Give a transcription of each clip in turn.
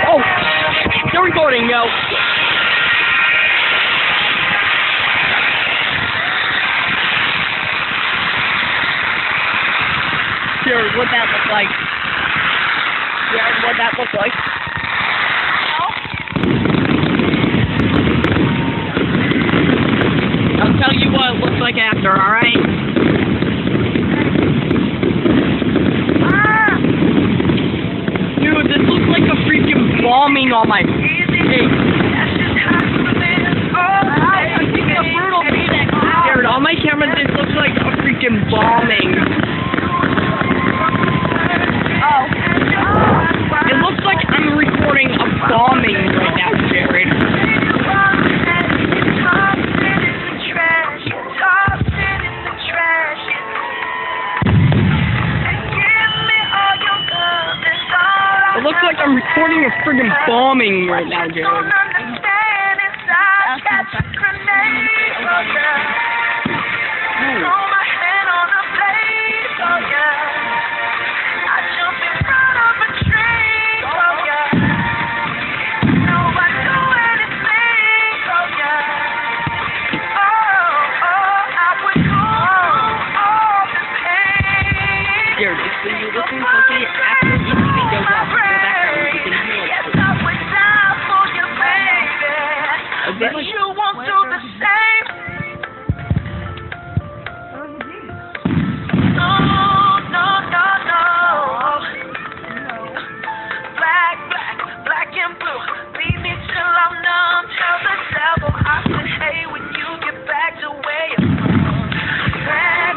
Oh, they're recording, yo. Here, what that look like? Yeah, what that look like? I'll tell you what it looks like after, alright? Dude, this looks like a freaking bombing on my face. Jared, on my camera, this looks like a freaking bombing. It looks like I'm recording a bombing right now, Jared. It looks like I'm recording a friggin' bombing right now, Jared. Jared, if you listen closely after each beat goes off, go back and you can hear it. But you won't do the same. No. Black and blue. Leave me till I'm numb. Tell the devil I said, hey, when you get back to where you're from.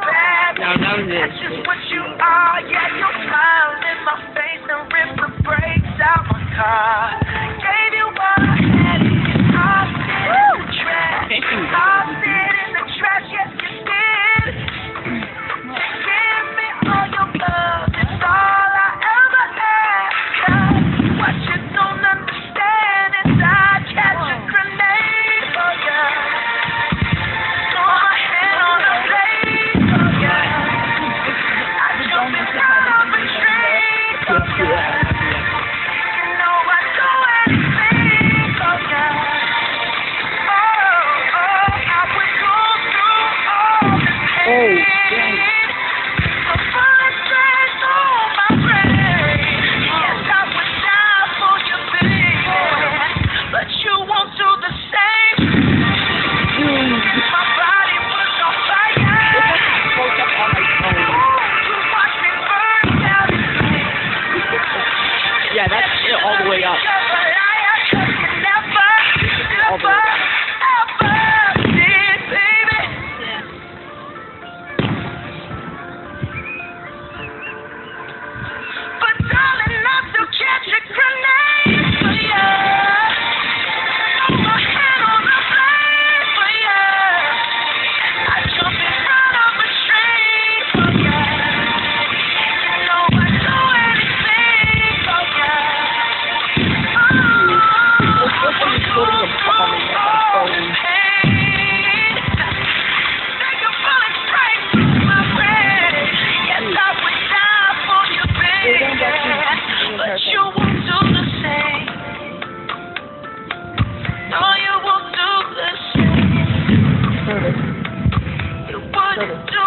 Bad. No, that was it. That's just what you are. Yeah, you're smiling in my face and rip the brakes out my car. Gave you what I had. Yeah, that's it all the way up. All the way up. But you won't do the same. No, you won't do the same. You wouldn't do